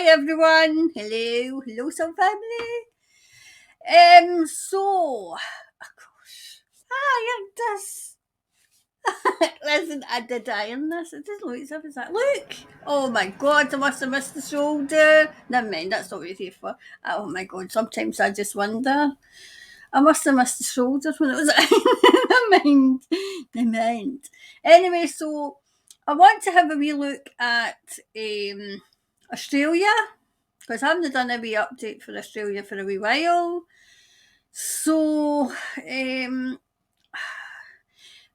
Hi everyone. Hello, some family. So, of course, I ironed this. Listen, I did iron this. It doesn't look as if it's that. Look. Oh my God, I must have missed the shoulder. Never mind, that's not what it's here for. Oh my God, sometimes I just wonder. I must have missed the shoulders when it was Never mind. Anyway, so I want to have a wee look at Australia because I haven't done a wee update for Australia for a wee while. So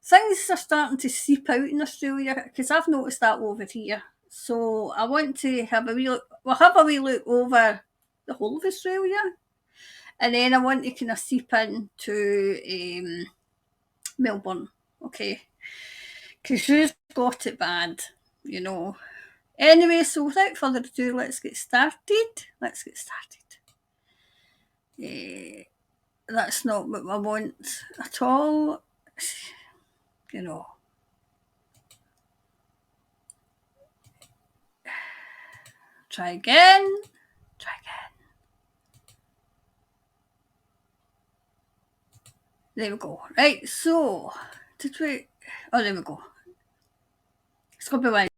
things are starting to seep out in Australia because I've noticed that over here. So I want to have a wee look. We'll have a wee look over the whole of Australia, and then I want to kind of seep into Melbourne, okay? Because you've got it bad, you know. Anyway, so without further ado, let's get started. That's not what I want at all, you know. Try again. There we go. Right, so, did we... Oh, there we go. It's going to be one.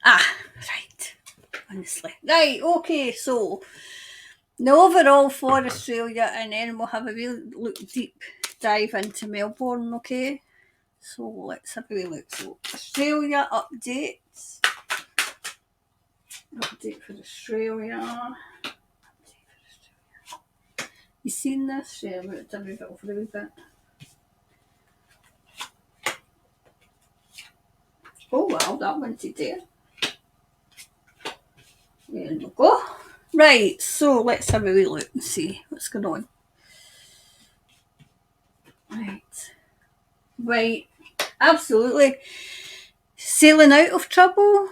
Right. Honestly. Right, okay, so the overall for Australia, and then we'll have a real deep dive into Melbourne, okay? So let's have a wee look. So Australia updates. Update for Australia. You seen this? Yeah, we'll have a bit over a wee bit. Oh well, that went to there. There we go. Right, so let's have a wee look and see what's going on. Right, absolutely. Sailing out of trouble.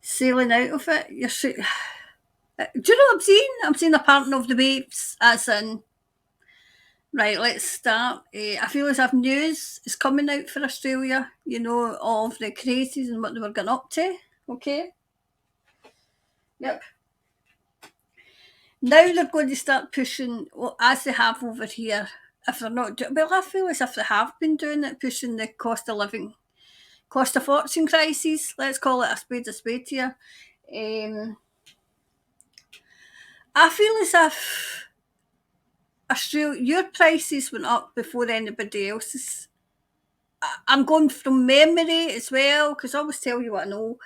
Sailing out of it. Do you know what I'm seeing? I'm seeing a pattern of the waves, as in. Right, let's start. I feel as if news is coming out for Australia, you know, of the crazies and what they were getting up to. Okay. Yep. Now they're going to start pushing, well, as they have over here. If they're not doing, well, I feel as if they have been doing it, pushing the cost of fortune crisis. Let's call it a spade here. I feel as if Australia, your prices went up before anybody else's. I'm going from memory as well, because I always tell you what I know.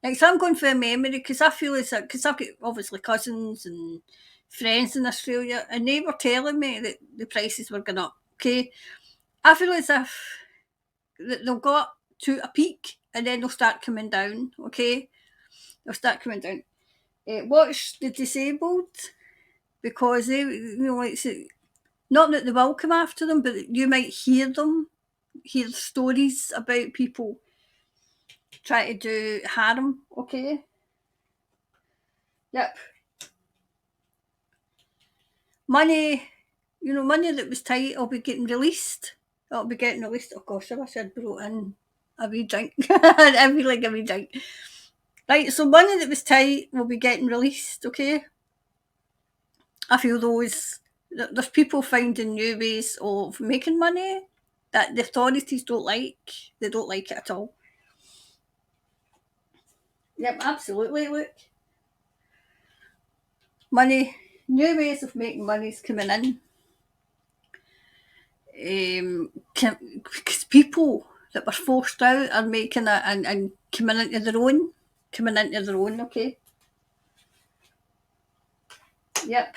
Like, so I'm going from memory because I feel as if, because I've got obviously cousins and friends in Australia, and they were telling me that the prices were going up. Okay, I feel as if they'll go up to a peak and then they'll start coming down. Okay, they'll start coming down. Watch the disabled, because they, you know, like, not that they will come after them, but you might hear stories about people trying to do harm, okay? Yep. Money that was tight will be getting released. It'll be getting released. Oh gosh, I wish I'd brought in a wee drink. I feel like a wee drink. Right, so money that was tight will be getting released, okay? I feel there's people finding new ways of making money that the authorities don't like. They don't like it at all. Yep, absolutely. Look, money, new ways of making money is coming in. Because people that were forced out are making it and coming into their own. Okay. Yep.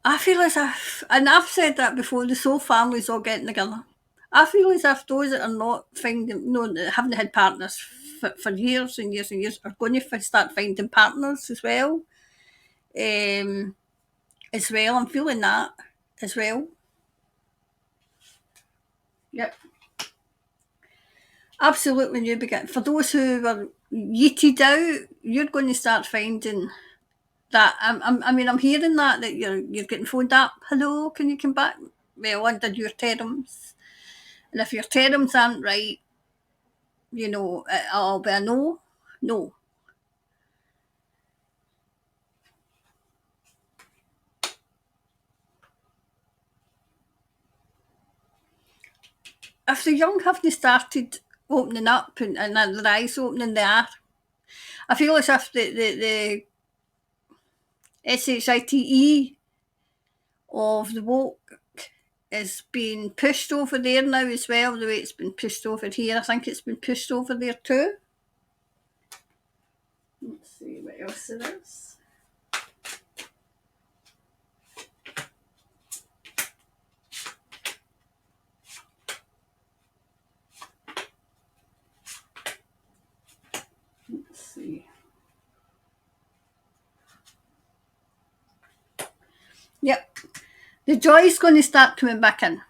I feel as if, and I've said that before, the soul families all getting together. I feel as if those that are not finding, no, that haven't had partners for years and years and years are going to start finding partners as well. I'm feeling that as well. Yep. Absolutely new beginning. For those who were yeeted out, you're going to start finding that. I'm hearing that you're getting phoned up. Hello, can you come back? well, under your terms. And if your terms aren't right, it'll be a no, no. If the young haven't started opening up and their eyes opening, they are. I feel as if the SHITE of the woke is being pushed over there now as well, the way it's been pushed over here. I think it's been pushed over there too. Let's see what else there is. Let's see. Yep. The joy's going to start coming back in.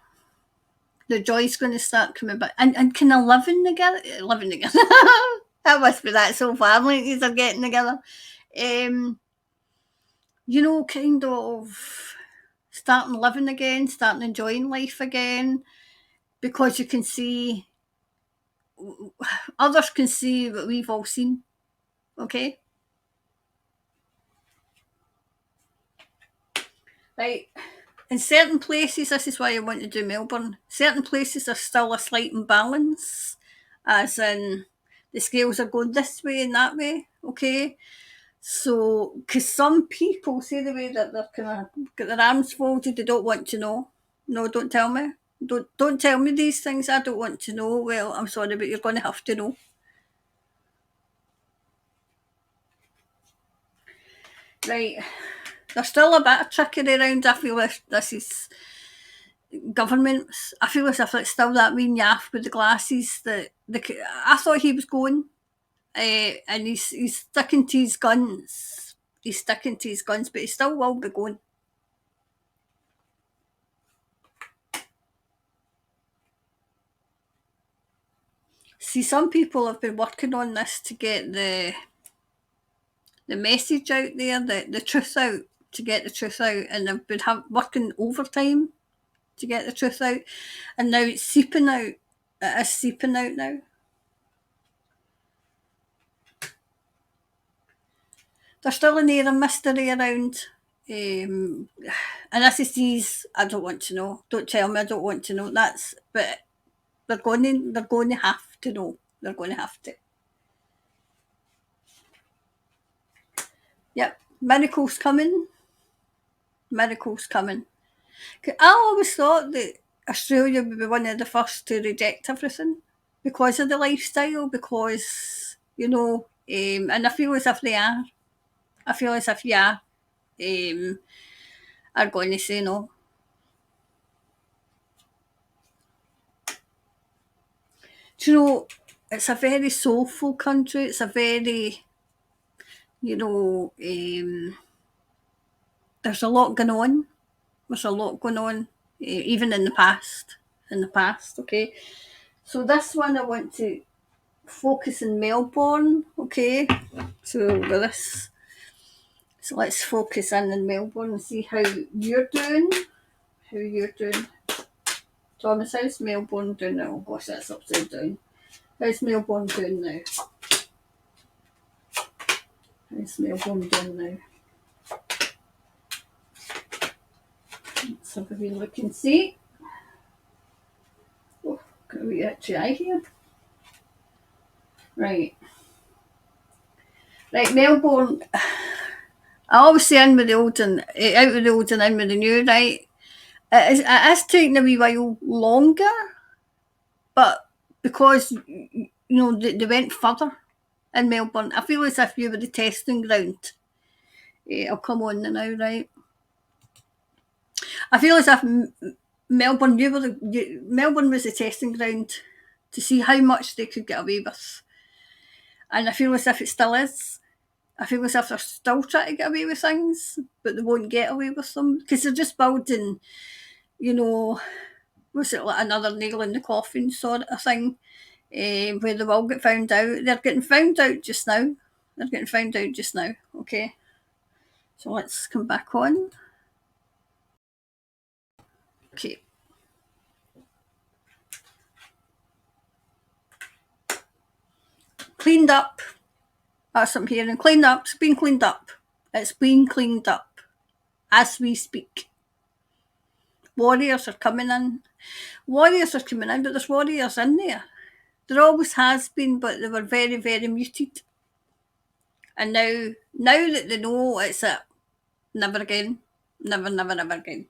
The joy's going to start coming back. And kind of living together. That must be that so family are getting together. Kind of starting living again, starting enjoying life again, because you can see, others can see what we've all seen. Okay? Right. In certain places, this is why I want to do Melbourne, certain places are still a slight imbalance, as in the scales are going this way and that way, okay? So, because some people say the way that they're kind of got their arms folded, they don't want to know. No, don't tell me. Don't tell me these things. I don't want to know. Well, I'm sorry, but you're going to have to know. Right. There's still a bit of trickery around. I feel this is governments. I feel as if it's still that wee yaff with the glasses that I thought he was going, and he's sticking to his guns. He's sticking to his guns, but he still will be going. See, some people have been working on this to get the message out there, the truth out, to get the truth out, and they've been working overtime to get the truth out, and now it's seeping out. It is seeping out now. There's still an air of mystery around. And this is these. I don't want to know. Don't tell me. I don't want to know. But they're going to have to know. They're going to have to. Yep, miracles coming. Miracles coming. I always thought that Australia would be one of the first to reject everything because of the lifestyle. Because and I feel as if they are. I feel as if are going to say no. Do you know, it's a very soulful country. It's a very, there's a lot going on. There's a lot going on, even in the past. In the past, okay. So this one I want to focus in Melbourne, okay. So with this, so let's focus in Melbourne and see how you're doing. How you're doing. Thomas, how's Melbourne doing now? Oh gosh, that's upside down. How's Melbourne doing now? How's Melbourne doing now? Let's have a wee look and see. Oh, got a wee itchy eye here. Right. Right, Melbourne. I always say in with the old and out with the old and in with the new, right? It is taking a wee while longer, but because they went further in Melbourne, I feel as if you were the testing ground. I'll come on now, right? I feel as if Melbourne, Melbourne was the testing ground to see how much they could get away with, and I feel as if it still is. I feel as if they're still trying to get away with things, but they won't get away with them because they're just building, was it like another nail in the coffin sort of thing, where they will get found out. They're getting found out just now. They're getting found out just now. Okay, so let's come back on. Okay, cleaned up. That's what I'm hearing. Cleaned up. It's been cleaned up. It's been cleaned up as we speak. Warriors are coming in. Warriors are coming in, but there's warriors in there. There always has been, but they were very, very muted. And now that they know it's it, never again. Never, never, never again.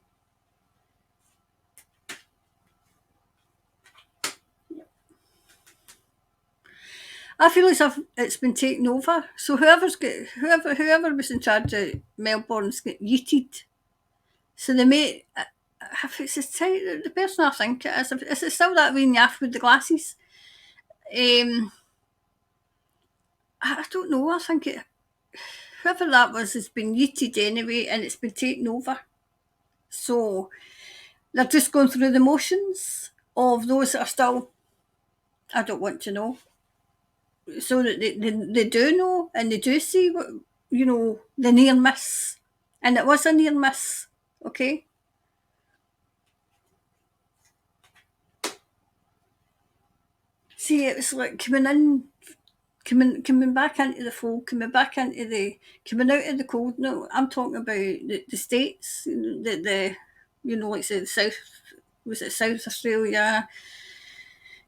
I feel as if it's been taken over. So whoever was in charge of Melbourne's got yeeted. So they may, if it's the person I think it is it still that wee naff with the glasses? I don't know. I think whoever that was has been yeeted anyway, and it's been taken over. So they're just going through the motions of those that are still, I don't want to know. So that they do know and they do see what, the near miss. And it was a near miss, okay? See, it was like coming back into the fold, coming out of the cold. No, I'm talking about the States, the like the South, was it South Australia,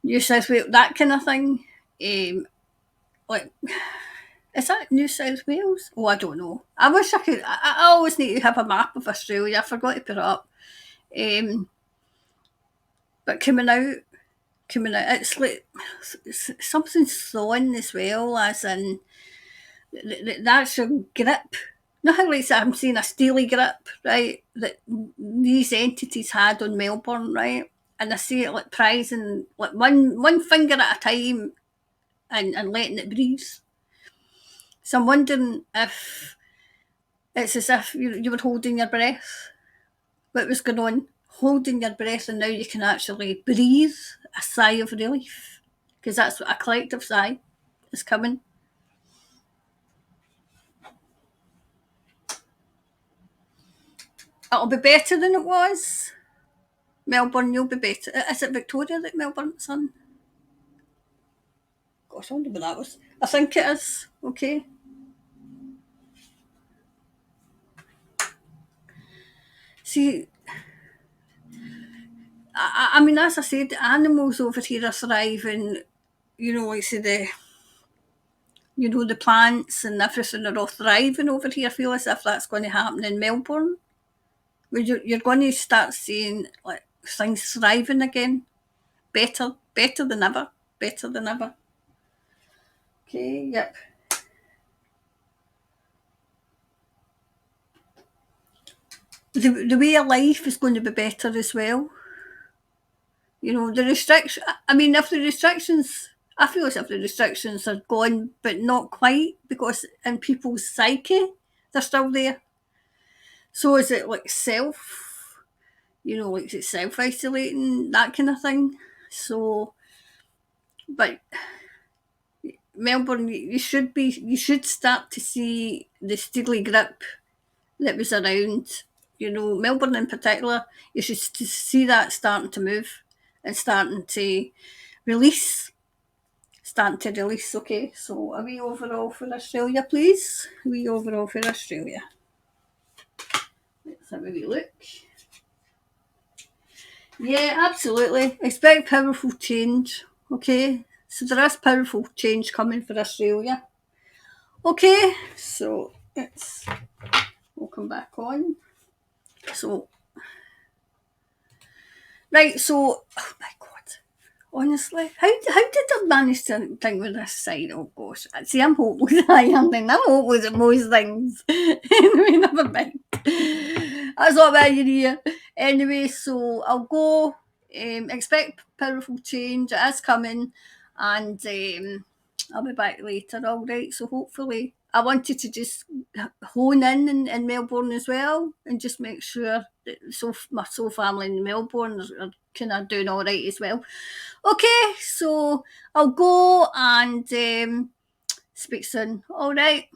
New South Wales, that kind of thing. Like, is that New South Wales? Oh, I don't know. I wish I could. I always need to have a map of Australia. I forgot to put it up. But coming out, it's like something's thawing as well, as in that's your grip. Nothing like that. I'm saying a steely grip, right? That these entities had on Melbourne, right? And I see it like prizing like one finger at a time and letting it breathe. So I'm wondering if it's as if you were holding your breath. What was going on? Holding your breath, and now you can actually breathe a sigh of relief, because that's what a collective sigh is coming. It'll be better than it was. Melbourne, you'll be better. Is it Victoria that Melbourne's on? Gosh, I wonder what that was. I think it is. Okay. See, I mean, as I said, the animals over here are thriving. Like say the plants and everything are all thriving over here. I feel as if that's going to happen in Melbourne. Where you're going to start seeing like things thriving again. Better than ever. Better than ever. Okay, yep. The way of life is going to be better as well. The restriction. I mean, if the restrictions, I feel as if the restrictions are gone, but not quite, because in people's psyche, they're still there. So is it like like it's self isolating, that kind of thing? So, but Melbourne, you should start to see the steely grip that was around. Melbourne in particular, you should see that starting to move and starting to release. Okay, so a wee overall for Australia, please. A wee overall for Australia. Let's have a wee look. Yeah, absolutely. Expect powerful change. Okay, so there is powerful change coming for Australia. Okay, so we'll come back on. So, right, so, oh my God. Honestly, how did I manage to think with this side? Oh gosh, see, I'm hopeless. I'm hopeless at most things. Anyway, never mind. That's not my idea. Anyway, so I'll go. Expect powerful change. It is coming, and I'll be back later. All right. So hopefully, I wanted to just hone in Melbourne as well, and just make sure that my soul family in Melbourne are kind of doing all right as well. Okay, so I'll go and speak soon. All right.